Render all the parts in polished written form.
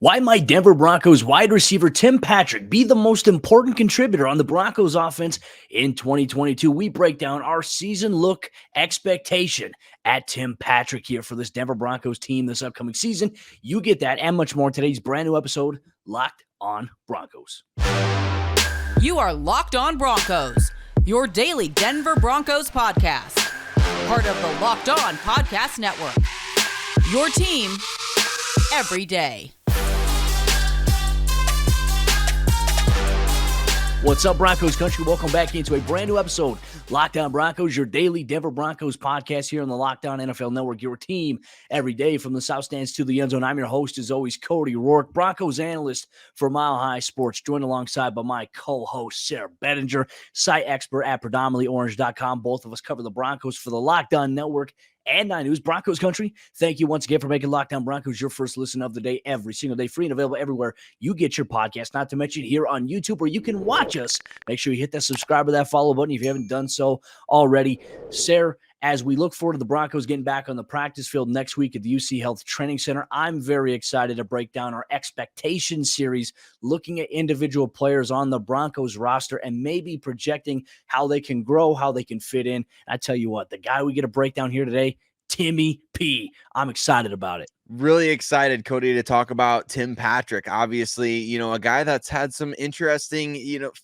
Why might Denver Broncos wide receiver Tim Patrick be the most important contributor on the Broncos offense in 2022? We break down our season look expectation at Tim Patrick here for this Denver Broncos team this upcoming season. You get that and much more in today's brand new episode, Locked on Broncos. You are Locked on Broncos, your daily Denver Broncos podcast. Part of the Locked on Podcast Network. Your team every day. What's up, Broncos country? Welcome back into a brand new episode, Locked on Broncos, your daily Denver Broncos podcast here on the Locked on NFL Network, your team every day from the South Stands to the end zone. I'm your host, as always, Cody Roark, Broncos analyst for Mile High Sports, joined alongside by my co-host, Sayre Bedinger, site expert at predominantlyorange.com. Both of us cover the Broncos for the Locked on Network and 9 News. Broncos country, thank you once again for making Locked on Broncos your first listen of the day every single day, free and available everywhere you get your podcast, not to mention here on YouTube where you can watch us. Make sure you hit that subscribe or that follow button if you haven't done so already. Sayre, as we look forward to the Broncos getting back on the practice field next week at the UC Health Training Center, I'm very excited to break down our expectation series, looking at individual players on the Broncos roster and maybe projecting how they can grow, how they can fit in. I tell you what, the guy we get to break down here today, Timmy P. I'm excited about it. Really excited, Cody, to talk about Tim Patrick. Obviously, a guy that's had some interesting,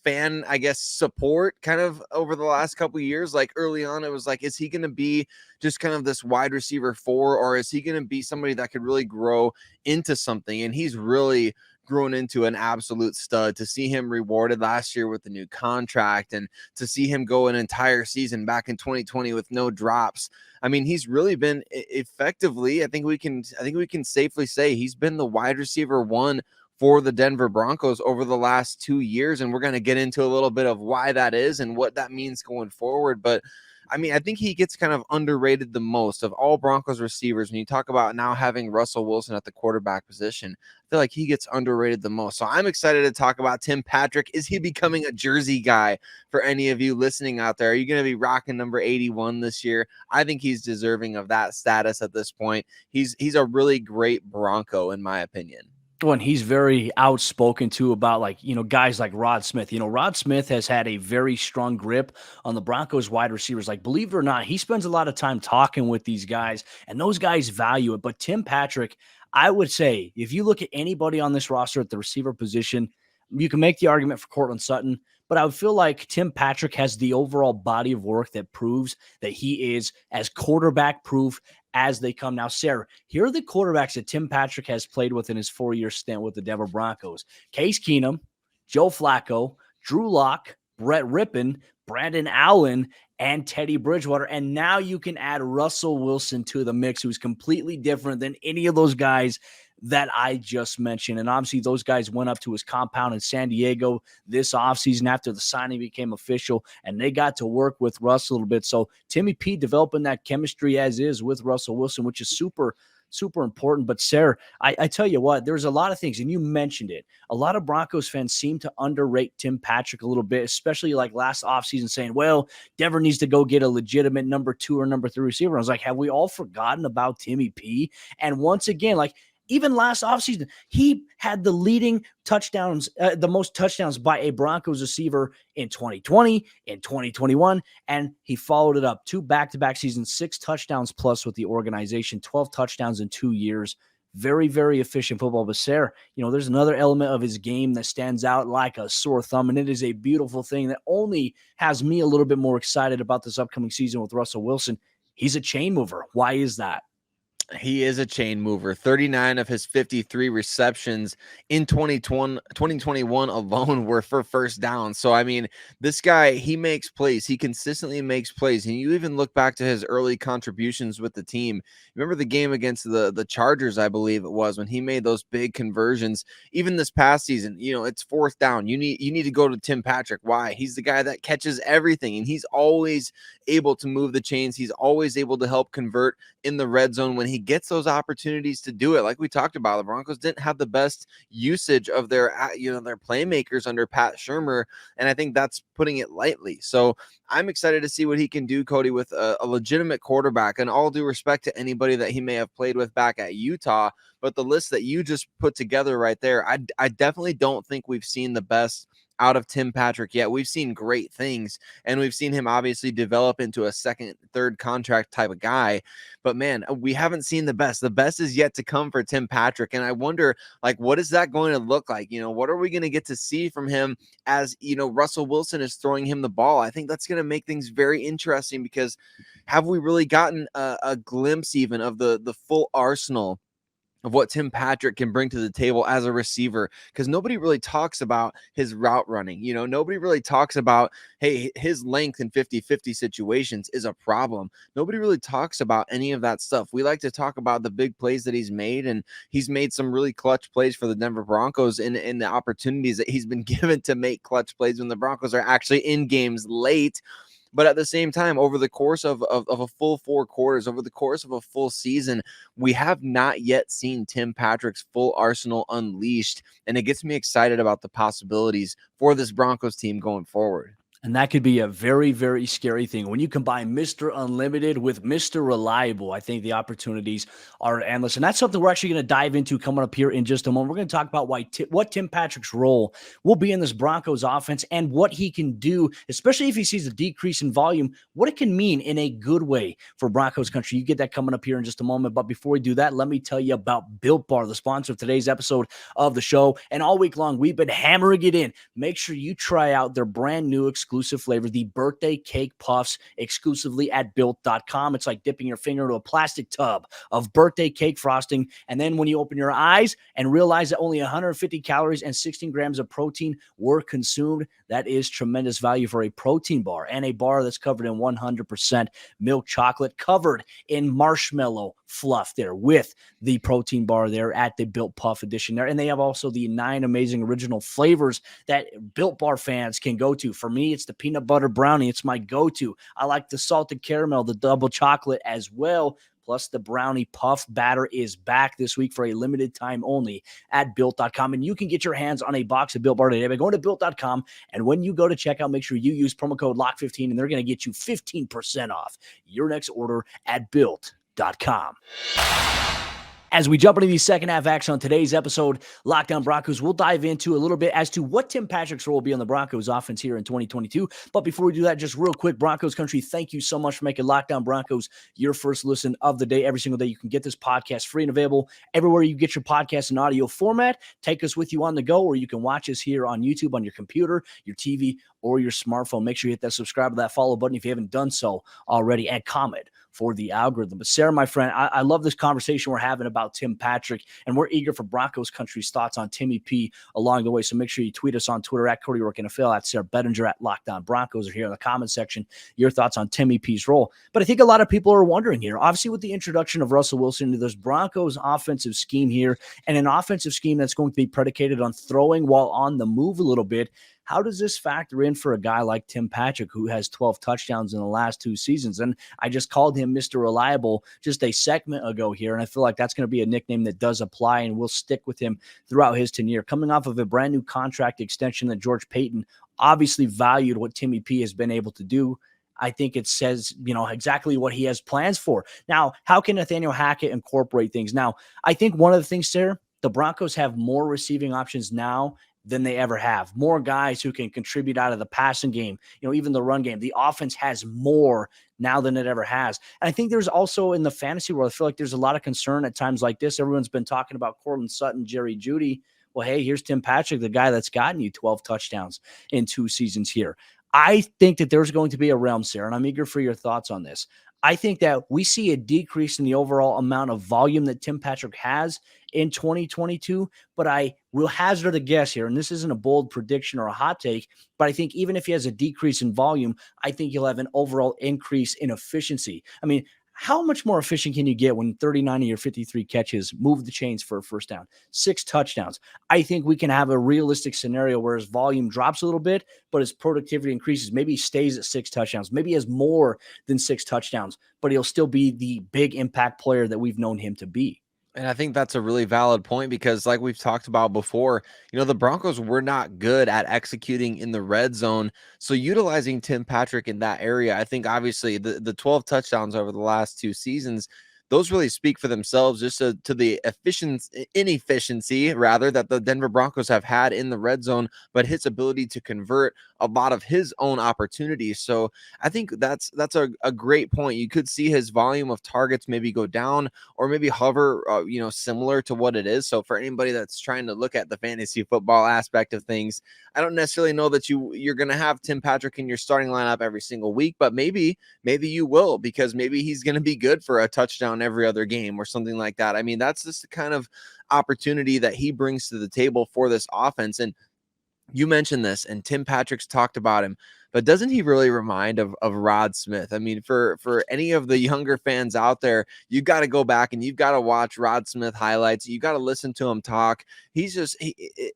fan, I guess, support kind of over the last couple of years. Like early on, it was like, is he going to be just kind of this wide receiver 4, or is he going to be somebody that could really grow into something? And he's really grown into an absolute stud. To see him rewarded last year with the new contract and to see him go an entire season back in 2020 with no drops. I mean, he's really been effectively, I think we can safely say he's been the wide receiver 1 for the Denver Broncos over the last 2 years. And we're going to get into a little bit of why that is and what that means going forward. But I mean, I think he gets kind of underrated the most of all Broncos receivers. When you talk about now having Russell Wilson at the quarterback position, I feel like he gets underrated the most. So I'm excited to talk about Tim Patrick. Is he becoming a jersey guy for any of you listening out there? Are you going to be rocking number 81 this year? I think he's deserving of that status at this point. He's a really great Bronco, in my opinion. And he's very outspoken too about guys like Rod Smith. Rod Smith has had a very strong grip on the Broncos wide receivers. Like, believe it or not, he spends a lot of time talking with these guys, and those guys value it. But Tim Patrick, I would say, if you look at anybody on this roster at the receiver position, you can make the argument for Courtland Sutton, but I would feel like Tim Patrick has the overall body of work that proves that he is as quarterback proof as they come. Now, Sayre, here are the quarterbacks that Tim Patrick has played with in his 4-year stint with the Denver Broncos: Case Keenum, Joe Flacco, Drew Lock, Brett Rippon, Brandon Allen, and Teddy Bridgewater. And now you can add Russell Wilson to the mix, who's completely different than any of those guys that I just mentioned. And obviously those guys went up to his compound in San Diego this offseason after the signing became official, and they got to work with Russ a little bit. So Timmy P developing that chemistry as is with Russell Wilson, which is super important. But Sayre, I tell you what, there's a lot of things, and you mentioned it. A lot of Broncos fans seem to underrate Tim Patrick a little bit, especially like last offseason, saying, well, Denver needs to go get a legitimate number 2 or number 3 receiver. I was like, have we all forgotten about Timmy P? And once again, even last offseason, he had the leading touchdowns, the most touchdowns by a Broncos receiver in 2020, in 2021, and he followed it up 2 back-to-back seasons, 6 touchdowns plus with the organization, 12 touchdowns in 2 years. Very, very efficient football. But Sayre, there's another element of his game that stands out like a sore thumb, and it is a beautiful thing that only has me a little bit more excited about this upcoming season with Russell Wilson. He's a chain mover. Why is that? He is a chain mover. 39 of his 53 receptions in 2021 alone were for first down. So, I mean, this guy, he makes plays. He consistently makes plays. And you even look back to his early contributions with the team. Remember the game against the Chargers, I believe it was, when he made those big conversions. Even this past season, it's 4th down. You need to go to Tim Patrick. Why? He's the guy that catches everything, and he's always able to move the chains. He's always able to help convert in the red zone when he he gets those opportunities to do it. Like we talked about, the Broncos didn't have the best usage of their playmakers under Pat Shurmur, and I think that's putting it lightly. So I'm excited to see what he can do, Cody, with a legitimate quarterback. And all due respect to anybody that he may have played with back at Utah, but the list that you just put together right there, I definitely don't think we've seen the best out of Tim Patrick yet. We've seen great things, and we've seen him obviously develop into a second, third contract type of guy. But man, we haven't seen the best. The best is yet to come for Tim Patrick. And I wonder, like, what is that going to look like? What are we going to get to see from him as, Russell Wilson is throwing him the ball? I think that's going to make things very interesting, because have we really gotten a glimpse even of the full arsenal of what Tim Patrick can bring to the table as a receiver? Because nobody really talks about his route running. Nobody really talks about, hey, his length in 50-50 situations is a problem. Nobody really talks about any of that stuff. We like to talk about the big plays that he's made, and he's made some really clutch plays for the Denver Broncos in the opportunities that he's been given to make clutch plays when the Broncos are actually in games late. But at the same time, over the course of a full 4 quarters, over the course of a full season, we have not yet seen Tim Patrick's full arsenal unleashed. And it gets me excited about the possibilities for this Broncos team going forward. And that could be a very, very scary thing. When you combine Mr. Unlimited with Mr. Reliable, I think the opportunities are endless. And that's something we're actually going to dive into coming up here in just a moment. We're going to talk about what Tim Patrick's role will be in this Broncos offense and what he can do, especially if he sees a decrease in volume, what it can mean in a good way for Broncos country. You get that coming up here in just a moment. But before we do that, let me tell you about Built Bar, the sponsor of today's episode of the show. And all week long, we've been hammering it in. Make sure you try out their brand new exclusive flavor, the birthday cake puffs, exclusively at built.com. It's like dipping your finger into a plastic tub of birthday cake frosting, and then when you open your eyes and realize that only 150 calories and 16 grams of protein were consumed, that is tremendous value for a protein bar, and a bar that's covered in 100% milk chocolate, covered in marshmallow fluff there with the protein bar there at the Built Puff edition there. And they have also the 9 amazing original flavors that Built Bar fans can go to. For me, it's the peanut butter brownie. It's my go-to. I like the salted caramel, the double chocolate as well. Plus, the brownie puff batter is back this week for a limited time only at Built.com. And you can get your hands on a box of Built Bar today by going to Built.com. And when you go to checkout, make sure you use promo code LOCK15, and they're going to get you 15% off your next order at Built.com. As we jump into the second half action on today's episode, Lockdown Broncos, we'll dive into a little bit as to what Tim Patrick's role will be on the Broncos offense here in 2022. But before we do that, just real quick, Broncos country, thank you so much for making Lockdown Broncos your first listen of the day every single day. You can get this podcast free and available everywhere you get your podcast in audio format. Take us with you on the go, or you can watch us here on YouTube on your computer, your TV, or your smartphone. Make sure you hit that subscribe to that follow button if you haven't done so already, and comment for the algorithm. But Sayre, my friend, I love this conversation we're having about Tim Patrick, and we're eager for Broncos country's thoughts on Timmy P along the way. So make sure you tweet us on Twitter at Cody Roark NFL, at Sayre Bedinger, at Lockdown Broncos, or here in the comment section, your thoughts on Timmy P's role. But I think a lot of people are wondering here, obviously with the introduction of Russell Wilson into this Broncos offensive scheme here, and an offensive scheme that's going to be predicated on throwing while on the move a little bit, how does this factor in for a guy like Tim Patrick, who has 12 touchdowns in the last 2 seasons? And I just called him Mr. Reliable just a segment ago here, and I feel like that's going to be a nickname that does apply and will stick with him throughout his tenure. Coming off of a brand new contract extension that George Paton obviously valued what Timmy P has been able to do, I think it says, exactly what he has plans for. Now, how can Nathaniel Hackett incorporate things? Now, I think one of the things, Sarah, the Broncos have more receiving options now than they ever have. More guys who can contribute out of the passing game, even the run game. The offense has more now than it ever has. And I think there's also in the fantasy world, I feel like there's a lot of concern at times like this. Everyone's been talking about Courtland Sutton, Jerry Jeudy. Well, hey, here's Tim Patrick, the guy that's gotten you 12 touchdowns in 2 seasons here. I think that there's going to be a realm, Sarah, and I'm eager for your thoughts on this. I think that we see a decrease in the overall amount of volume that Tim Patrick has in 2022, but I will hazard a guess here, and this isn't a bold prediction or a hot take, but I think even if he has a decrease in volume, I think he'll have an overall increase in efficiency. I mean, how much more efficient can you get when 39 of your 53 catches move the chains for a first down, 6 touchdowns? I think we can have a realistic scenario where his volume drops a little bit, but his productivity increases. Maybe he stays at 6 touchdowns. Maybe he has more than 6 touchdowns, but he'll still be the big impact player that we've known him to be. And I think that's a really valid point because, like we've talked about before, the Broncos were not good at executing in the red zone. So, utilizing Tim Patrick in that area, I think obviously the 12 touchdowns over the last 2 seasons, those really speak for themselves just to the inefficiency rather that the Denver Broncos have had in the red zone, but his ability to convert a lot of his own opportunities. So I think that's a great point. You could see his volume of targets maybe go down or maybe hover, similar to what it is. So for anybody that's trying to look at the fantasy football aspect of things, I don't necessarily know that you're going to have Tim Patrick in your starting lineup every single week, but maybe you will, because maybe he's going to be good for a touchdown every other game or something like that. I mean, that's just the kind of opportunity that he brings to the table for this offense. And you mentioned this, and Tim Patrick's talked about him, but doesn't he really remind of Rod Smith? I mean, for any of the younger fans out there, you've got to go back and you've got to watch Rod Smith highlights. You got to listen to him talk. He's just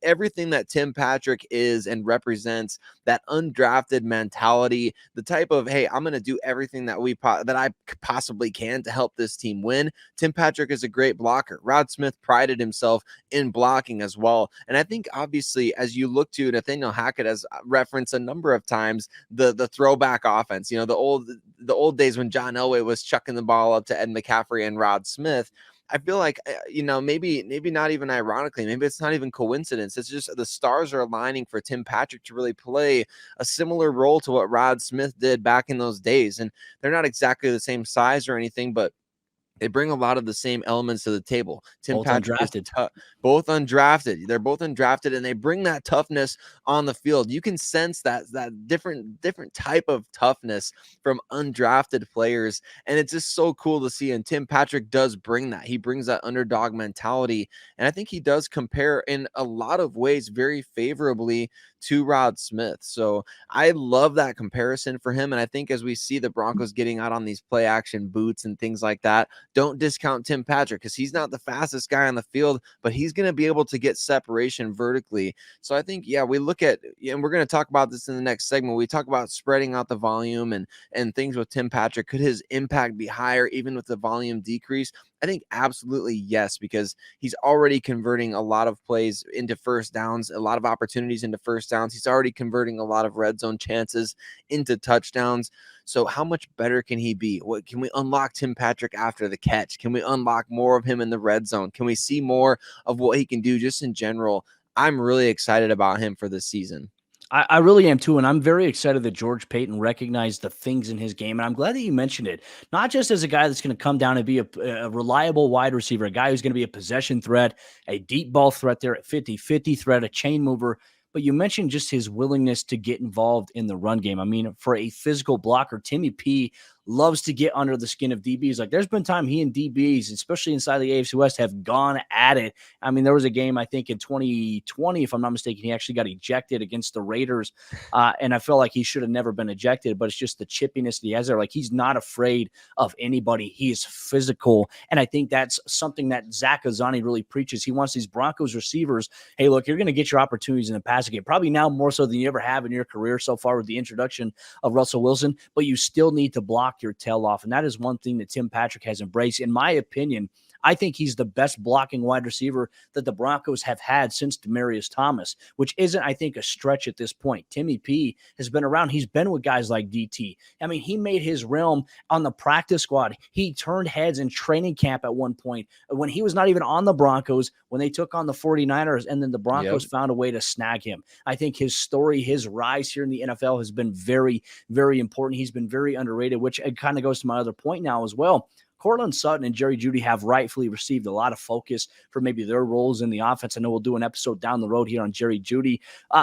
everything that Tim Patrick is and represents, that undrafted mentality, the type of, hey, I'm going to do everything that I possibly can to help this team win. Tim Patrick is a great blocker. Rod Smith prided himself in blocking as well. And I think obviously, as you look to Nathaniel Hackett has referenced a number of times the throwback offense, the old days when John Elway was chucking the ball up to Ed McCaffrey and Rod Smith. I feel like, maybe not even ironically, maybe it's not even coincidence. It's just the stars are aligning for Tim Patrick to really play a similar role to what Rod Smith did back in those days. And they're not exactly the same size or anything, but they bring a lot of the same elements to the table. Tim Both Patrick undrafted. is both undrafted. They're both undrafted, and they bring that toughness on the field. You can sense that different type of toughness from undrafted players, and it's just so cool to see. And Tim Patrick does bring that. He brings that underdog mentality, and I think he does compare in a lot of ways very favorably to Rod Smith. So I love that comparison for him, and I think as we see the Broncos getting out on these play action boots and things like that, don't discount Tim Patrick, because he's not the fastest guy on the field, but he's going to be able to get separation vertically. So I think, we look at, and we're going to talk about this in the next segment. We talk about spreading out the volume and things with Tim Patrick. Could his impact be higher even with the volume decrease? I think absolutely yes, because he's already converting a lot of plays into first downs, a lot of opportunities into first downs. He's already converting a lot of red zone chances into touchdowns. So how much better can he be? What can we unlock Tim Patrick after the catch? Can we unlock more of him in the red zone? Can we see more of what he can do just in general? I'm really excited about him for this season. I really am too, and I'm very excited that George Payton recognized the things in his game, and I'm glad that you mentioned it. Not just as a guy that's going to come down and be a reliable wide receiver, a guy who's going to be a possession threat, a deep ball threat there at 50-50 threat, a chain mover, but you mentioned just his willingness to get involved in the run game. I mean, for a physical blocker, Timmy P loves to get under the skin of DBs. Like, there's been time he and DBs, especially inside the AFC West, have gone at it. I mean, there was a game, I think, in 2020, if I'm not mistaken, he actually got ejected against the Raiders. And I feel like he should have never been ejected, but it's just the chippiness that he has there. Like, he's not afraid of anybody. He is physical. And I think that's something that Zach Azzani really preaches. He wants these Broncos receivers, hey, look, you're going to get your opportunities in the passing game, probably now more so than you ever have in your career so far with the introduction of Russell Wilson, but you still need to block your tail off. And that is one thing that Tim Patrick has embraced. In my opinion, I think he's the best blocking wide receiver that the Broncos have had since Demaryius Thomas, which isn't, I think, a stretch at this point. Timmy P has been around. He's been with guys like DT. I mean, he made his realm on the practice squad. He turned heads in training camp at one point when he was not even on the Broncos, when they took on the 49ers, and then the Broncos found a way to snag him. I think his story, his rise here in the NFL has been very, very important. He's been very underrated, which it kind of goes to my other point now as well. Courtland Sutton and Jerry Jeudy have rightfully received a lot of focus for maybe their roles in the offense. I know we'll do an episode down the road here on Jerry Jeudy,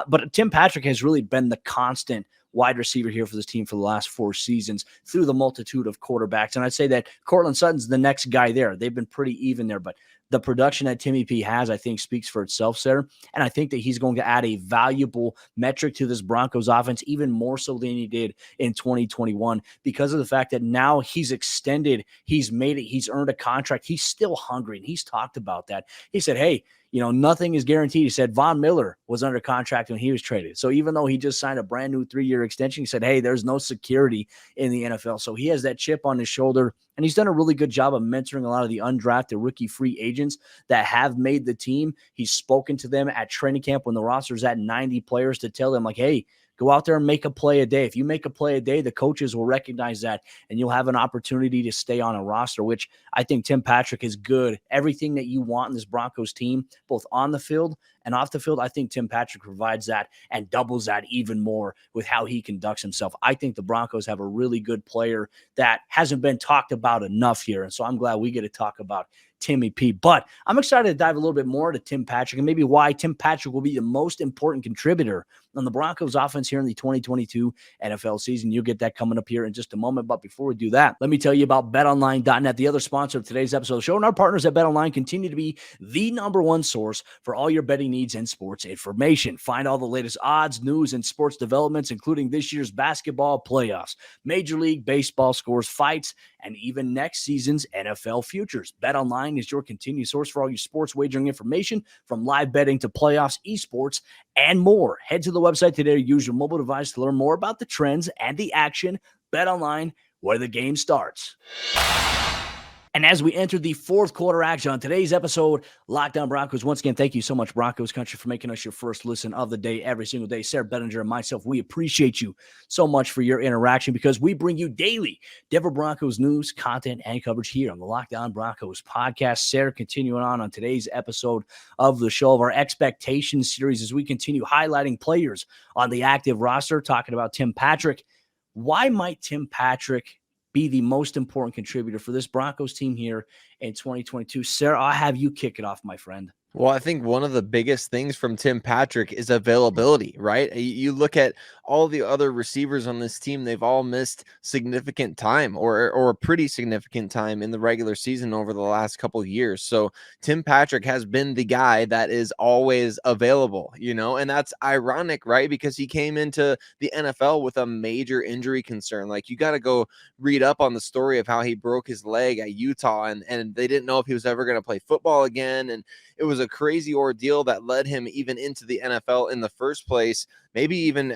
but Tim Patrick has really been the constant wide receiver here for this team for the last 4 seasons through the multitude of quarterbacks. And I'd say that Courtland Sutton's the next guy there. They've been pretty even there, but the production that Timmy P has, I think, speaks for itself, Sarah. And I think that he's going to add a valuable metric to this Broncos offense, even more so than he did in 2021, because of the fact that now he's extended, he's made it, he's earned a contract. He's still hungry, and he's talked about that. He said, hey, nothing is guaranteed. He said Von Miller was under contract when he was traded. So even though he just signed a brand new 3-year extension, he said, hey, there's no security in the NFL. So he has that chip on his shoulder, and he's done a really good job of mentoring a lot of the undrafted rookie free agents that have made the team. He's spoken to them at training camp when the roster's at 90 players to tell them, like, hey, go out there and make a play a day. If you make a play a day, the coaches will recognize that, and you'll have an opportunity to stay on a roster, which I think Tim Patrick is good. Everything that you want in this Broncos team, both on the field and off the field, I think Tim Patrick provides that and doubles that even more with how he conducts himself. I think the Broncos have a really good player that hasn't been talked about enough here, and so I'm glad we get to talk about Timmy P. But I'm excited to dive a little bit more to Tim Patrick and maybe why Tim Patrick will be the most important contributor on the Broncos offense here in the 2022 NFL season. You'll get that coming up here in just a moment. But before we do that, let me tell you about betonline.net, the other sponsor of today's episode of the show. And our partners at BetOnline continue to be the number one source for all your betting needs and sports information. Find all the latest odds, news, and sports developments, including this year's basketball playoffs, Major League Baseball scores, fights, and even next season's NFL futures. BetOnline is your continued source for all your sports wagering information, from live betting to playoffs, esports, and more. Head to the website today or use your mobile device to learn more about the trends and the action. BetOnline, where the game starts. And as we enter the fourth quarter action on today's episode, Locked On Broncos, once again, thank you so much, Broncos country, for making us your first listen of the day every single day. Sayre, Bedinger, and myself, we appreciate you so much for your interaction, because we bring you daily Denver Broncos news, content, and coverage here on the Locked On Broncos podcast. Sayre, continuing on today's episode of the show, of our expectations series, as we continue highlighting players on the active roster, talking about Tim Patrick. Why might Tim Patrick be the most important contributor for this Broncos team here in 2022? Sayre, I'll have you kick it off, my friend. Well, I think one of the biggest things from Tim Patrick is availability, right? You look at all the other receivers on this team, they've all missed significant time or a pretty significant time in the regular season over the last couple of years. So Tim Patrick has been the guy that is always available, and that's ironic, right? Because he came into the NFL with a major injury concern. Like, you got to go read up on the story of how he broke his leg at Utah, and they didn't know if he was ever going to play football again. And it was a crazy ordeal that led him even into the NFL in the first place. Maybe even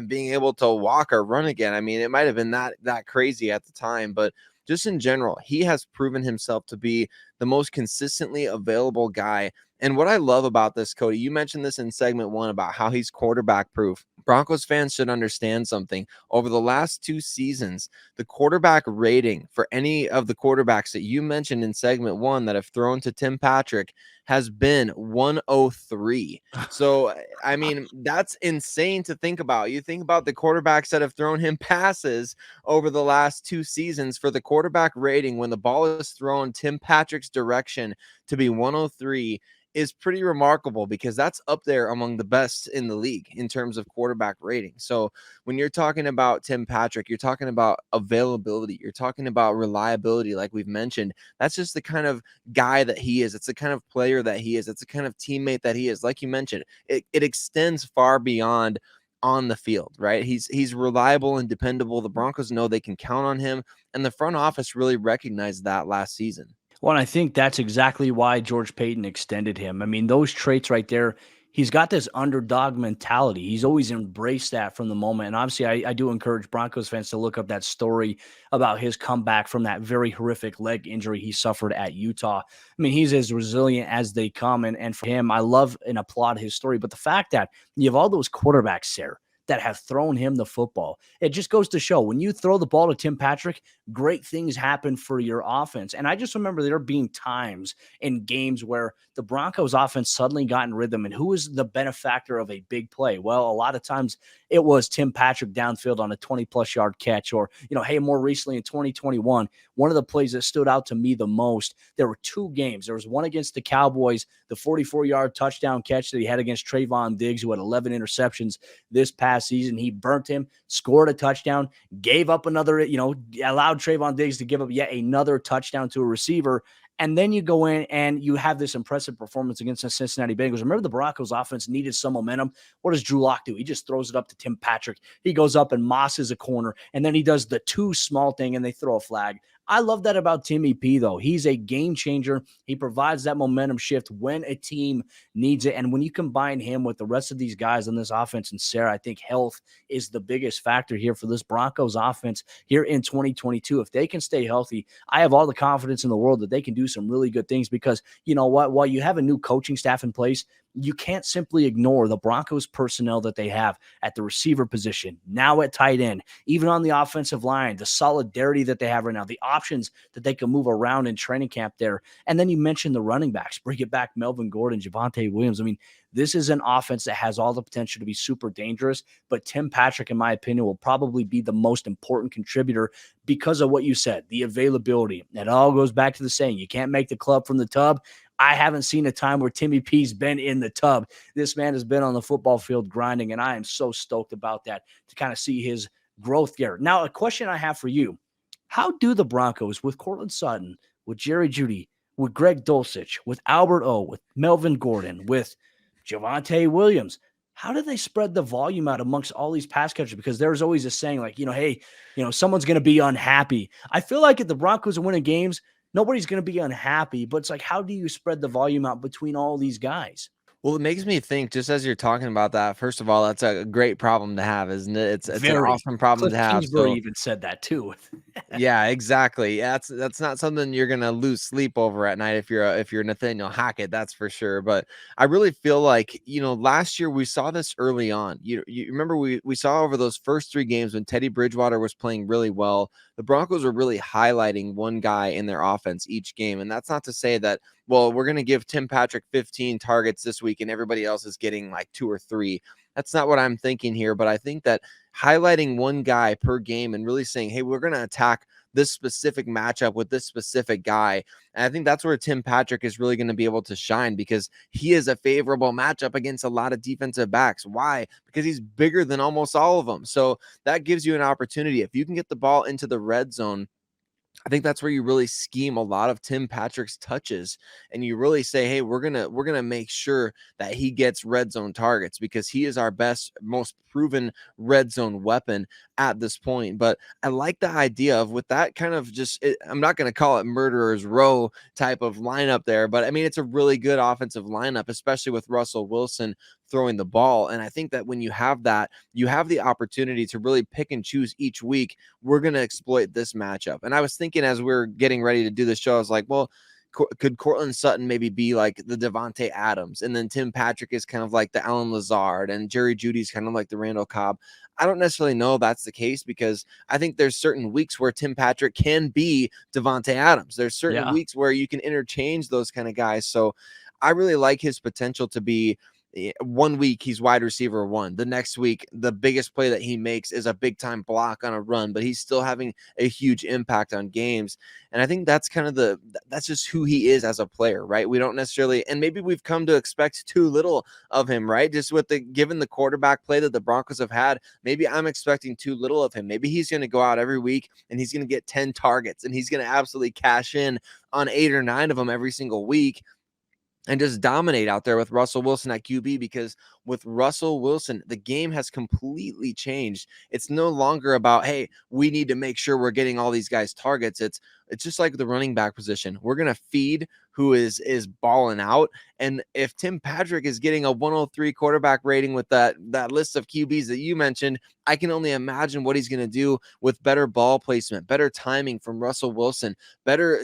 being able to walk or run again. I mean, it might have been that crazy at the time, but just in general, he has proven himself to be the most consistently available guy. And what I love about this, Cody, you mentioned this in segment 1 about how he's quarterback proof. Broncos fans should understand something. Over the last 2 seasons, the quarterback rating for any of the quarterbacks that you mentioned in segment 1 that have thrown to Tim Patrick has been 103. So, I mean, that's insane to think about. You think about the quarterbacks that have thrown him passes over the last 2 seasons. For the quarterback rating when the ball is thrown Tim Patrick's direction to be 103 is pretty remarkable, because that's up there among the best in the league in terms of quarterback rating. So when you're talking about Tim Patrick, you're talking about availability, you're talking about reliability, like we've mentioned. That's just the kind of guy that he is. It's the kind of player that he is. It's the kind of teammate that he is. Like you mentioned, it extends far beyond on the field, right? He's reliable and dependable. The Broncos know they can count on him, and the front office really recognized that last season. Well, and I think that's exactly why George Paton extended him. I mean, those traits right there, he's got this underdog mentality. He's always embraced that from the moment. And obviously, I do encourage Broncos fans to look up that story about his comeback from that very horrific leg injury he suffered at Utah. I mean, he's as resilient as they come. And for him, I love and applaud his story. But the fact that you have all those quarterbacks, Sayre, that have thrown him the football, it just goes to show when you throw the ball to Tim Patrick, great things happen for your offense. And I just remember there being times in games where the Broncos offense suddenly got in rhythm. And who was the benefactor of a big play? Well, a lot of times it was Tim Patrick downfield on a 20-plus yard catch, or, hey, more recently in 2021, one of the plays that stood out to me the most, there were 2 games. There was one against the Cowboys, the 44-yard touchdown catch that he had against Trayvon Diggs, who had 11 interceptions this past season. He burnt him, scored a touchdown, gave up another, allowed Trayvon Diggs to give up yet another touchdown to a receiver. And then you go in and you have this impressive performance against the Cincinnati Bengals. Remember, the Broncos offense needed some momentum. What does Drew Lock do? He just throws it up to Tim Patrick. He goes up and mosses a corner, and then he does the too small thing, and they throw a flag. I love that about Timmy P, though. He's a game changer. He provides that momentum shift when a team needs it. And when you combine him with the rest of these guys on this offense and Sayre, I think health is the biggest factor here for this Broncos offense here in 2022. If they can stay healthy, I have all the confidence in the world that they can do some really good things, because you know what? While you have a new coaching staff in place, you can't simply ignore the Broncos personnel that they have at the receiver position, now at tight end, even on the offensive line, the solidarity that they have right now, the options that they can move around in training camp there. And then you mentioned the running backs, bring it back, Melvin Gordon, Javonte Williams. I mean, this is an offense that has all the potential to be super dangerous, but Tim Patrick, in my opinion, will probably be the most important contributor because of what you said, the availability. It all goes back to the saying, you can't make the club from the tub. I haven't seen a time where Timmy P's been in the tub. This man has been on the football field grinding, and I am so stoked about that, to kind of see his growth there. Now, a question I have for you. How do the Broncos, with Courtland Sutton, with Jerry Jeudy, with Greg Dulcich, with Albert O, with Melvin Gordon, with Javonte Williams, how do they spread the volume out amongst all these pass catchers? Because there's always a saying like, hey, someone's going to be unhappy. I feel like if the Broncos are winning games, nobody's going to be unhappy, but it's like, how do you spread the volume out between all these guys? Well, it makes me think, just as you're talking about that, first of all, that's a great problem to have, isn't it? It's an awesome problem Cliff to have. Kingsbury So even said that too. yeah, exactly. Yeah, that's not something you're gonna lose sleep over at night if you're Nathaniel Hackett, that's for sure. But I really feel like, last year we saw this early on. You remember we saw over those first 3 games when Teddy Bridgewater was playing really well, the Broncos were really highlighting one guy in their offense each game. And that's not to say that, well, we're gonna give Tim Patrick 15 targets this week and everybody else is getting like 2 or 3. That's not what I'm thinking here, but I think that highlighting one guy per game and really saying, hey, we're going to attack this specific matchup with this specific guy. And I think that's where Tim Patrick is really going to be able to shine, because he is a favorable matchup against a lot of defensive backs. Why? Because he's bigger than almost all of them. So that gives you an opportunity. If you can get the ball into the red zone, I think that's where you really scheme a lot of Tim Patrick's touches, and you really say, hey, we're gonna make sure that he gets red zone targets, because he is our best, most proven red zone weapon at this point. But I like the idea of, with that kind of I'm not gonna call it murderer's row type of lineup there, but I mean, it's a really good offensive lineup, especially with Russell Wilson throwing the ball. And I think that when you have that, you have the opportunity to really pick and choose each week. We're going to exploit this matchup. And I was thinking, as we're getting ready to do this show, I was like, well, could Courtland Sutton maybe be like the Devontae Adams? And then Tim Patrick is kind of like the Allen Lazard, and Jerry Jeudy's kind of like the Randall Cobb. I don't necessarily know if that's the case, because I think there's certain weeks where Tim Patrick can be Devontae Adams. There's certain weeks where you can interchange those kind of guys. So I really like his potential to be, 1 week he's wide receiver 1. The next week, the biggest play that he makes is a big time block on a run, but he's still having a huge impact on games. And I think that's kind of that's just who he is as a player, right? We don't necessarily, and maybe we've come to expect too little of him, right? Just with given the quarterback play that the Broncos have had, maybe I'm expecting too little of him. Maybe he's going to go out every week and he's going to get 10 targets and he's going to absolutely cash in on 8 or 9 of them every single week and just dominate out there with Russell Wilson at QB, because with Russell Wilson, the game has completely changed. It's no longer about, hey, we need to make sure we're getting all these guys targets. It's just like the running back position. We're going to feed who is balling out. And if Tim Patrick is getting a 103 quarterback rating with that list of QBs that you mentioned, I can only imagine what he's going to do with better ball placement, better timing from Russell Wilson, better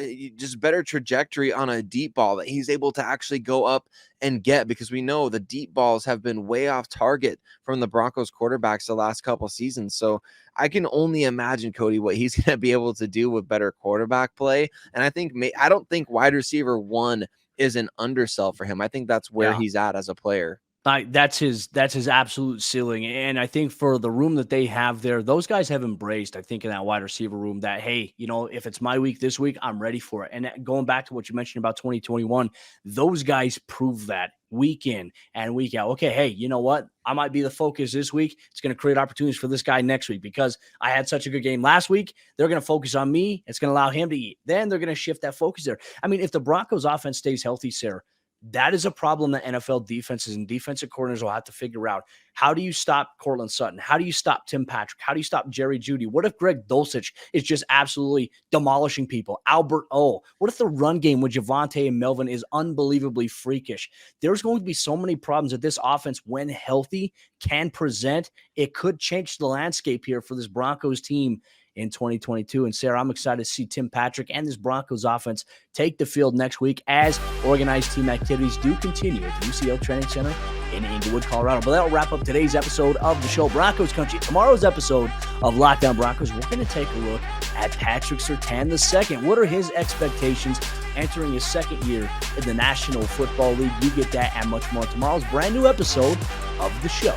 trajectory on a deep ball that he's able to actually go up and get, because we know the deep balls have been way off target from the Broncos quarterbacks the last couple seasons. So I can only imagine, Cody, what he's going to be able to do with better quarterback play. And I don't think wide receiver 1 is an undersell for him. I think that's where he's at as a player. That's his absolute ceiling. And I think for the room that they have there, those guys have embraced, I think, in that wide receiver room that, hey, if it's my week this week, I'm ready for it. And going back to what you mentioned about 2021, those guys prove that week in and week out. Okay, hey, you know what? I might be the focus this week. It's going to create opportunities for this guy next week because I had such a good game last week. They're going to focus on me. It's going to allow him to eat. Then they're going to shift that focus there. I mean, if the Broncos offense stays healthy, Sayre, that is a problem that NFL defenses and defensive coordinators will have to figure out. How do you stop Cortland Sutton? How do you stop Tim Patrick? How do you stop Jerry Jeudy? What if Greg Dulcich is just absolutely demolishing people? Albert O. What if the run game with Javonte and Melvin is unbelievably freakish? There's going to be so many problems that this offense, when healthy, can present. It could change the landscape here for this Broncos team in 2022. And Sayre, I'm excited to see Tim Patrick and this Broncos offense take the field next week as organized team activities do continue at the UCL Training Center in Inglewood, Colorado. But that'll wrap up today's episode of the show, Broncos Country. Tomorrow's episode of Locked On Broncos, we're going to take a look at Patrick Surtain II. What are his expectations entering his second year in the National Football League? You get that and much more tomorrow's brand new episode of the show.